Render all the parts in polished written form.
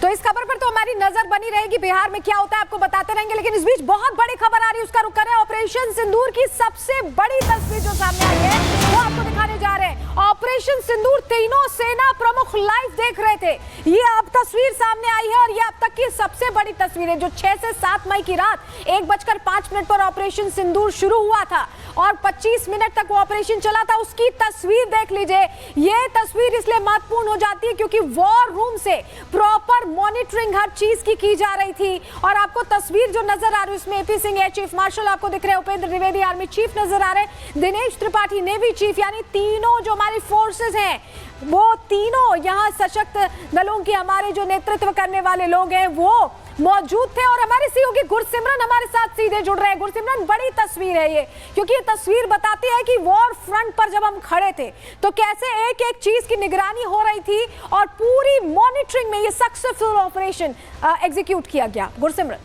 तो इस खबर पर तो हमारी नजर बनी रहेगी, बिहार में क्या होता है आपको बताते रहेंगे। लेकिन इस बीच बहुत बड़ी खबर आ रही है, उसका रुख कर रहे हैं। ऑपरेशन सिंदूर की सबसे बड़ी तस्वीर जो सामने आई है वो आपको दिखाने जा रहे हैं। ऑपरेशन सिंदूर तीनों सेना प्रमुख लाइव देख रहे थे। ये अब तस्वीर सामने आई है और ये अब तक की सबसे बड़ी तस्वीर है। जो 6 से 7 मई की रात 1:05 पर ऑपरेशन सिंदूर शुरू हुआ था और 25 मिनट तक वो ऑपरेशन चला था, उसकी तस्वीर देख लीजिए। ये तस्वीर इसलिए महत्वपूर्ण हो जाती है क्योंकि वॉर रूम से प्रॉपर मॉनिटरिंग हर चीज की जा रही थी। और आपको तस्वीर जो नजर आ रही है उसमें AP Singh air chief marshal आपको दिख रहे हैं, उपेंद्र द्विवेदी आर्मी चीफ नजर आ रहे हैं, दिनेश त्रिपाठी नेवी चीफ, यानी तीनों जो हमारी फोर्सेस हैं वो तीनों यहाँ सशक्त दलों की हमारे जो नेतृत्व करने वाले लोग हैं वो मौजूद थे। और हमारे सहयोगी गुरसिमरन हमारे साथ सीधे जुड़ रहे हैं। गुरसिमरन, बड़ी तस्वीर है ये, क्योंकि ये तस्वीर बताती है कि वॉर फ्रंट पर जब हम खड़े थे तो कैसे एक एक चीज की निगरानी हो रही थी और पूरी मॉनिटरिंग में ये सक्सेसफुल ऑपरेशन एग्जीक्यूट किया गया। गुरसिमरन,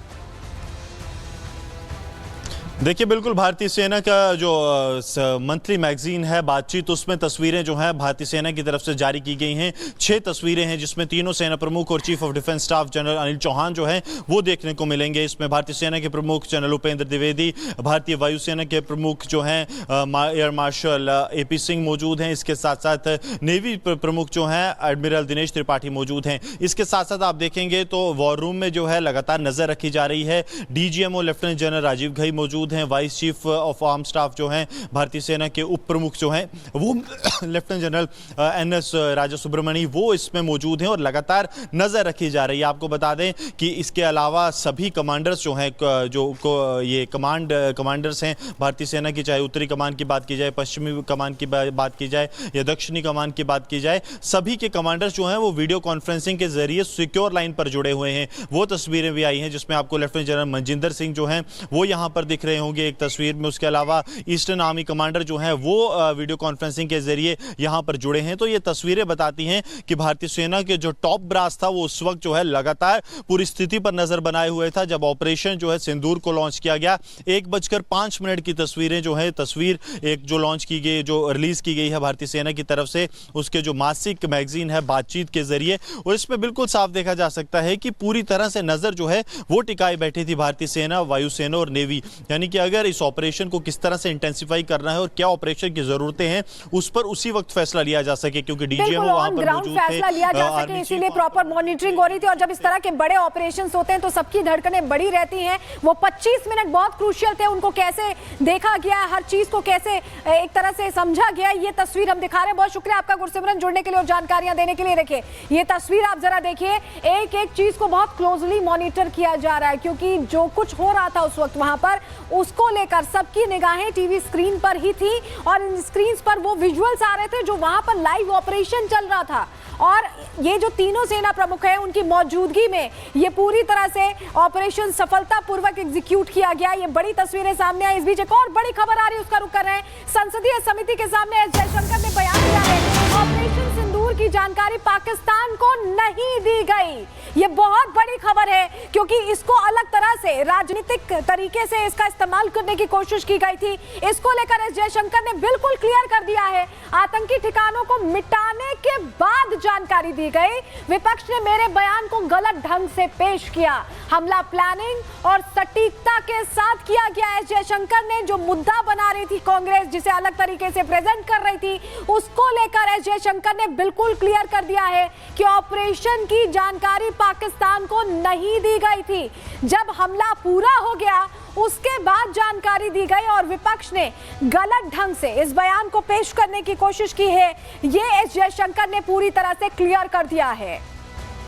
देखिए, बिल्कुल भारतीय सेना का जो मंथली मैगजीन है बातचीत, उसमें तस्वीरें जो हैं भारतीय सेना की तरफ से जारी की गई हैं। 6 तस्वीरें हैं जिसमें तीनों सेना प्रमुख और Chief of Defence Staff General Anil Chauhan जो हैं वो देखने को मिलेंगे। इसमें भारतीय सेना के प्रमुख जनरल उपेंद्र द्विवेदी, भारतीय वायुसेना के प्रमुख जो हैं एयर मार्शल एपी सिंह मौजूद हैं। इसके साथ साथ नेवी प्रमुख जो हैं एडमिरल दिनेश त्रिपाठी मौजूद हैं। इसके साथ साथ आप देखेंगे तो वॉर रूम में जो है लगातार नजर रखी जा रही है। DGMO Lieutenant General Rajiv Ghai मौजूद हैं, Vice Chief of Army Staff जो हैं भारतीय सेना के उप प्रमुख जो हैं वो लेफ्टिनेंट जनरल एनएस राजा सुब्रमणी वो इसमें मौजूद हैं और लगातार नजर रखी जा रही है। आपको बता दें कि इसके अलावा सभी कमांडर्स जो हैं ये कमांडर्स हैं भारतीय सेना की, चाहे उत्तरी कमान की बात की जाए, पश्चिमी कमान की बात की जाए या दक्षिणी कमान की बात की जाए, सभी के कमांडर्स जो हैं वो वीडियो कॉन्फ्रेंसिंग के जरिए सिक्योर लाइन पर जुड़े हुए हैं। वो तस्वीरें भी आई हैं जिसमें आपको लेफ्टिनेंट जनरल मनजिंदर सिंह जो हैं वो यहाँ पर दिख रहे होंगे एक तस्वीर में। उसके अलावा ईस्टर्न आर्मी कमांडर जो हैं वो वीडियो कॉन्फ्रेंसिंग के जरिए यहां पर जुड़े हैं। तो ये तस्वीरें बताती हैं कि भारतीय सेना के जो टॉप ब्रास था वो उस वक्त जो है लगातार पूरी स्थिति पर नजर बनाए हुए था जब ऑपरेशन जो है सिंदूर को लॉन्च किया गया। 1:05 की तस्वीरें जो है, तस्वीर एक जो लॉन्च की गई, जो रिलीज की गई है भारतीय सेना की तरफ से, उसके जो मासिक मैगजीन है बातचीत के जरिए, और इसमें बिल्कुल साफ देखा जा सकता है कि पूरी तरह से नजर जो है वो टिकाई बैठी थी भारतीय सेना, वायुसेना और नेवी। यानी कि अगर इस ऑपरेशन को किस तरह से इंटेंसिफाई करना है और क्या ऑपरेशन की जरूरतें हैं उस पर उसी वक्त फैसला लिया जा सके, क्योंकि डीजीएमओ वहां पर मौजूद थे, फैसला लिया जा सके, इसीलिए प्रॉपर मॉनिटरिंग हो रही थी। और जब इस तरह के बड़े ऑपरेशंस होते हैं तो सबकी धड़कनें बड़ी रहती हैं। वो 25 मिनट बहुत क्रूशियल थे, उनको कैसे देखा गया, हर चीज को कैसे एक तरह से समझा गया, ये तस्वीर हम दिखा रहे हैं। बहुत शुक्रिया आपका गुरसिमरन, जुड़ने के लिए और जानकारियां देने के लिए। देखिए ये तस्वीर आप जरा देखिए, एक एक चीज को बहुत क्लोजली मॉनिटर किया जा रहा है क्योंकि जो कुछ हो रहा था उस वक्त वहां पर उसको लेकर सबकी निगाहें टीवी स्क्रीन पर ही थी और इन स्क्रीन्स पर वो विजुअल्स आ रहे थे जो वहां पर लाइव ऑपरेशन चल रहा था। और ये जो तीनों सेना प्रमुख हैं उनकी मौजूदगी में ये पूरी तरह से ऑपरेशन सफलतापूर्वक एग्जीक्यूट किया गया। ये बड़ी तस्वीरें सामने आई। इस बीच एक और बड़ी खबर आ रही है, उसका रुख कर रहे हैं। संसदीय समिति के सामने एस जयशंकर ने बयान दिया है, ऑपरेशन सिंदूर की जानकारी पाकिस्तान को नहीं दी गई। ये बहुत बड़ी खबर है क्योंकि इसको अलग तरह से राजनीतिक तरीके से इसका इस्तेमाल करने की कोशिश की गई थी। इसको लेकर एस जयशंकर ने बिल्कुल क्लियर कर दिया है, आतंकी ठिकानों को मिटाने के बाद जानकारी दी गई। विपक्ष ने मेरे बयान को गलत ढंग से पेश किया। हमला प्लानिंग और सटीकता के साथ किया गया। एस जयशंकर ने जो मुद्दा बना रही थी कांग्रेस, जिसे अलग तरीके से प्रेजेंट कर रही थी, उसको लेकर एस जयशंकर ने बिल्कुल क्लियर कर दिया है कि ऑपरेशन की जानकारी पाकिस्तान को नहीं दी गई थी। जब हमला पूरा हो गया उसके बाद जानकारी दी गई और विपक्ष ने गलत ढंग से इस बयान को पेश करने की कोशिश की है। ये एस जयशंकर ने पूरी तरह से क्लियर कर दिया है।